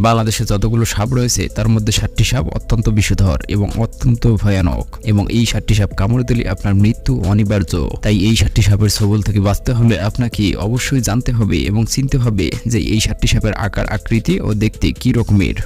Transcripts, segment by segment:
বাংলাদেশে যতগুলো সাপ রয়েছে তার মধ্যে 7টি সাপ অত্যন্ত বিষধর এবং অত্যন্ত ভয়ানক, এবং এই 7টি সাপ কামড়ে দিলে আপনার মৃত্যু অনিবার্য। তাই এই 7টি সাপের ছোবল থেকে বাঁচতে হলে আপনাকে অবশ্যই জানতে হবে এবং চিনতে হবে যে এই 7টি সাপের আকার, আকৃতি ও দেখতে কি রকমের,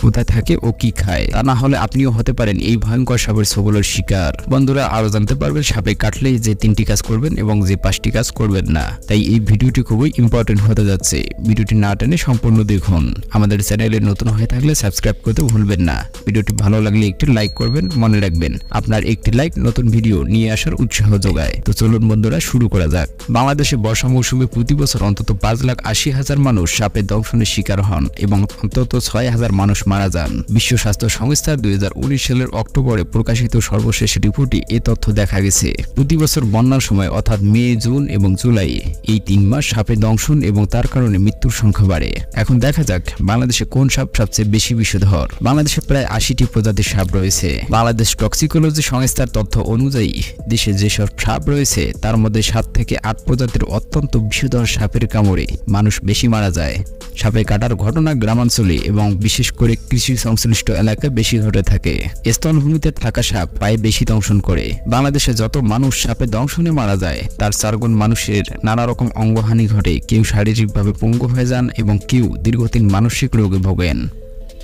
কোথায় থাকে ও কি খায়। তা না হলে আপনিও হতে পারেন এই ভয়ঙ্কর সাপের ছোবলের শিকার। বন্ধুরা, আরো জানতে পারবেন সাপে কাটলে যে 3টি কাজ করবেন এবং যে 5টি কাজ করবেন না। তাই এই ভিডিওটি খুবই ইম্পর্টেন্ট হতে যাচ্ছে। ভিডিওটি না টেনে সম্পূর্ণ দেখুন। আমাদের চ্যানেলে নতুন হয়ে থাকলে সাবস্ক্রাইব করতে ভুলবেন না। ভিডিওটি ভালো লাগলে একটি লাইক করবেন। মনে রাখবেন আপনার একটি লাইক নতুন ভিডিও নিয়ে আসার উৎসাহ যোগায়। তো চলুন বন্ধুরা, শুরু করা যাক। বাংলাদেশে বর্ষা মৌসুমে প্রতি বছর অন্তত 5,80,000 মানুষ সাপের দংশনের শিকার হন এবং অন্তত 6,000 মানুষ মারা যান। বিশ্ব স্বাস্থ্য সংস্থার 2019 সালের অক্টোবরে প্রকাশিত সর্বশেষ রিপোর্টে এ তথ্য দেখা গেছে। প্রতি বছর বন্যার সময় অর্থাৎ মে, জুন এবং জুলাই এই 3 মাস সাপে দংশন এবং তার কারণে মৃত্যুর সংখ্যা বাড়ে। এখন দেখা যাক বাংলাদেশে কোন সাপ সবচেয়ে বেশি বিষধর। বাংলাদেশে প্রায় 80টি প্রজাতির সাপ রয়েছে। বাংলাদেশ টক্সিকোলজি সংস্থার তথ্য অনুযায়ী দেশে যেসব সাপ রয়েছে তার মধ্যে 7 থেকে 8 প্রজাতির অত্যন্ত বিষধর সাপের কামড়ে মানুষ বেশি মারা যায়। সাপে কাটার ঘটনা গ্রামাঞ্চলে এবং বিশেষ করে কৃষি সংশ্লিষ্ট এলাকায় বেশি ঘটে থাকে। স্থলভূমিতে থাকা সাপ পায়ে বেশি দংশন করে। বাংলাদেশে যত মানুষ সাপে দংশনে মারা যায় তার 4 গুণ মানুষের নানা রকম অঙ্গহানি ঘটে। কেউ শারীরিকভাবে পঙ্গু হয়ে যান এবং কেউ দীর্ঘদিন মানসিক রোগে ভোগেন।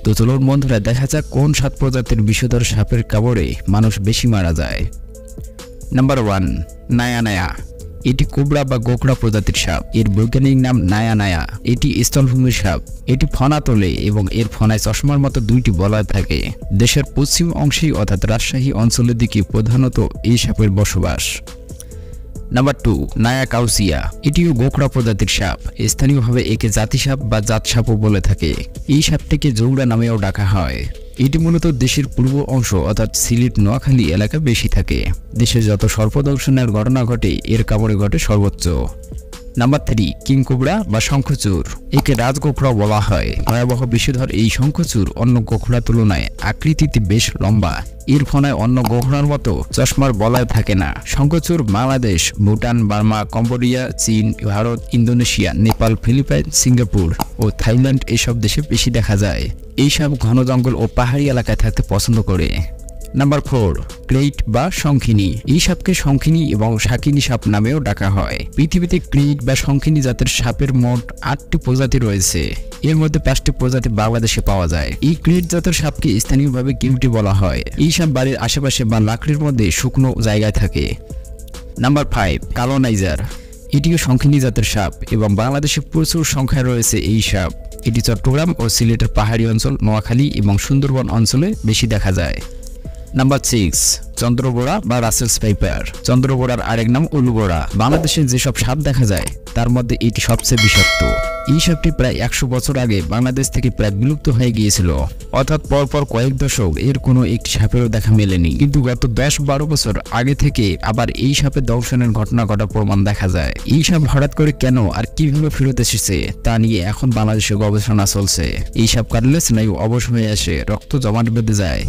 তো চলুন বন্ধুরা, দেখা যাক কোন 7 প্রজাতির বিষধর সাপের কামড়ে মানুষ বেশি মারা যায়। নাম্বার 1, নায়া। এটি কোবরা বা গোকড়া প্রজাতির সাপ। এর বৈজ্ঞানিক নাম নায়া। এটি স্থলভূমির সাপ। এটি ফনা তোলে এবং এর ফনায় চশমার মতো 2টি বলয় থাকে। দেশের পশ্চিম অংশেই অর্থাৎ রাজশাহী অঞ্চলের দিকে প্রধানত এই সাপের বসবাস। নাম্বার 2, নায়া কাউসিয়া। এটিও গোকড়া প্রজাতির সাপ। স্থানীয়ভাবে একে জাতি সাপ বা জাত সাপও বলে থাকে। এই সাপটিকে জৌড়া নামেও ডাকা হয়। এটি মূলত দেশের পূর্ব অংশ অর্থাৎ সিলেট, নোয়াখালী এলাকা বেশি থাকে। দেশে যত সর্পদংশনের ঘটনা ঘটে এর কামড়ে ঘটে সর্বোচ্চ। নাম্বার 3, কিং কোবরা বা শঙ্খচূড়। একে রাজগোখরা বলা হয়। ভয়াবহ বিষধর এই শঙ্খচূড় অন্য গোখরার তুলনায় আকৃতিতে বেশ লম্বা। এর ফনায় অন্য গোখরার মতো চশমার বলয় থাকে না। শঙ্খচূড় বাংলাদেশ, ভুটান, বার্মা, কম্বোডিয়া, চীন, Bharat, Indonesia, Nepal, Philippines, Singapore ও থাইল্যান্ড এসব দেশে বেশি দেখা যায়। এই সাপ ঘন জঙ্গল ও পাহাড়ি এলাকায় থাকতে পছন্দ করে। নাম্বার 4, ক্রেইট বা শঙ্খিনী। এই সাপকে শঙ্খিনী এবং শাকিনী সাপ নামেও ডাকা হয়। পৃথিবীতে ক্রেইট বা শঙ্খিনী জাতের সাপের মোট 8টি প্রজাতি রয়েছে। এর মধ্যে 5টি প্রজাতি বাংলাদেশে পাওয়া যায়। এই ক্রেইট জাতের সাপকে স্থানীয়ভাবে কিউটি বলা হয়। এই সাপ বাড়ির আশেপাশে বা লাকড়ির মধ্যে শুকনো জায়গায় থাকে। নাম্বার 5, কালো নাইজার। এটিও শঙ্খিনী জাতের সাপ এবং বাংলাদেশে প্রচুর সংখ্যায় রয়েছে এই সাপ। এটি চট্টগ্রাম ও সিলেটের পাহাড়ি অঞ্চল, নোয়াখালী এবং সুন্দরবন অঞ্চলে বেশি দেখা যায়। নাম্বার 6, চন্দ্রবোড়া বা রাসেলস ভাইপার। চন্দ্রবোড়ার আরেক নাম উলুবোড়া। বাংলাদেশে যেসব সাপ দেখা যায় তার মধ্যে এটি সবচেয়ে বিষাক্ত। এই সাপটি প্রায় 100 বছর আগে বাংলাদেশ থেকে প্রায় বিলুপ্ত হয়ে গিয়েছিল, অর্থাৎ পরপর কয়েক দশক এর কোনো একটি সাপেরও দেখা মেলেনি। কিন্তু গত 10-12 বছর আগে থেকে আবার এই সাপের দংশনের ঘটনা ঘটার প্রমাণ দেখা যায়। এই সাপ হঠাৎ করে কেন আর কিভাবে ফেরত এসেছে তা নিয়ে এখন বাংলাদেশে গবেষণা চলছে। এই সাপ কাটলে স্নায়ু অবশ হয়ে আসে, রক্ত জমাট বেঁধে যায়।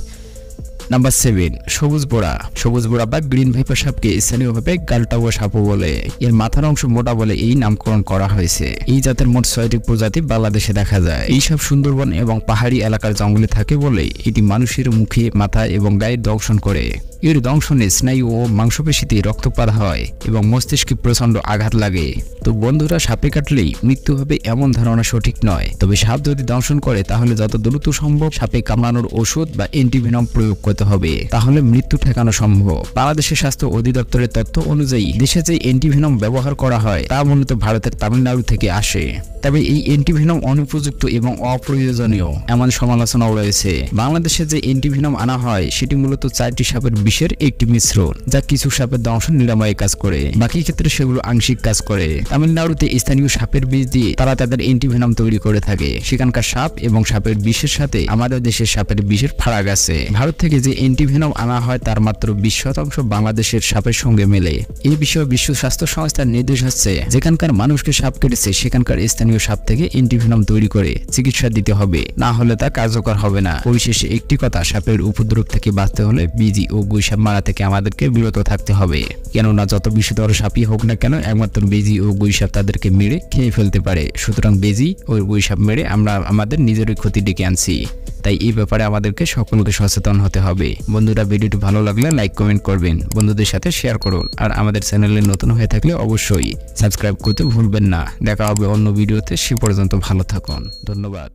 নাম্বার 7, সবুজ বোড়া বা গ্রিন ভাইপার সাপকে স্থানীয়ভাবে গালটাওয়া সাপও বলে। এর মাথার অংশ মোটা বলে এই নামকরণ করা হয়েছে। এই জাতের মোট 6টি প্রজাতি বাংলাদেশে দেখা যায়। এই সাপ সুন্দরবন এবং পাহাড়ি এলাকার জঙ্গলে থাকে বলে এটি মানুষের মুখে, মাথা এবং গায়ে দংশন করে। এর দংশনে স্নায়ু ও মাংসপেশিতে রক্তপাত হয় এবং মস্তিষ্কে প্রচন্ড আঘাত লাগে। তো বন্ধুরা, সাপে কাটলেই মৃত্যু হবে এমন ধারণা সঠিক নয়। তবে সাপ যদি দংশন করে তাহলে যত দ্রুত সম্ভব সাপে কামড়ানোর ওষুধ বা অ্যান্টিভেনম প্রয়োগ করতে হবে, তাহলে মৃত্যু ঠেকানো সম্ভব। বাংলাদেশের স্বাস্থ্য অধিদপ্তরের তথ্য অনুযায়ী দেশে যে অ্যান্টিভেনম ব্যবহার করা হয় তা মূলত ভারতের তামিলনাড়ু থেকে আসে। তবে এই অ্যান্টিভেনম অনুপযুক্ত এবং অপ্রয়োজনীয় এমন সমালোচনাও রয়েছে। বাংলাদেশে যে অ্যান্টিভেনম আনা হয় সেটি মূলত 4টি সাপের বিষের একটি মিশ্রণ, যা কিছু সাপের দংশন নিরাময়ে কাজ করে, বাকি ক্ষেত্রে সেগুলো আংশিক কাজ করে। তামিলনাড়ুতে স্থানীয় সাপের বীজ দিয়ে তারা তাদের অ্যান্টিভেনম তৈরি করে থাকে। সেখানকার সাপ এবং সাপের বিষের সাথে আমাদের দেশের সাপের বিষের ফারাক আছে। ভারত থেকে যে অ্যান্টিভেনম আনা হয় তার মাত্র 20% বাংলাদেশের সাপের সঙ্গে মেলে। এই বিষয়ে বিশ্ব স্বাস্থ্য সংস্থার নির্দেশ হচ্ছে, যেখানকার মানুষকে সাপ কেটেছে সেখানকার স্থানীয় সাপ থেকে অ্যান্টিভেনম তৈরি করে চিকিৎসা দিতে হবে, না হলে তা কার্যকর হবে না। পরিশেষে একটি কথা, সাপের উপদ্রব থেকে বাঁচতে হলে বিজি ও গুইসাপ মারা থেকে আমাদেরকে বিরত থাকতে হবে, কেননা যত বিষধর সাপই হোক না কেন একমাত্র বেজি ও গুইসাপ তাদেরকে মেরে খেয়ে ফেলতে পারে। সুতরাং বেজি ও গুইসাপ মেরে আমরা আমাদের নিজেরই ক্ষতি ডেকে আনছি। তাই এই ব্যাপারে আমাদেরকে সকলকে সচেতন হতে হবে। বন্ধুরা, ভিডিওটি ভালো লাগলে লাইক কমেন্ট করবেন, বন্ধুদের সাথে শেয়ার করুন, আর আমাদের চ্যানেলে নতুন হয়ে থাকলে অবশ্যই সাবস্ক্রাইব করতে ভুলবেন না। দেখা হবে অন্য ভিডিওতে, সে পর্যন্ত ভালো থাকুন, ধন্যবাদ।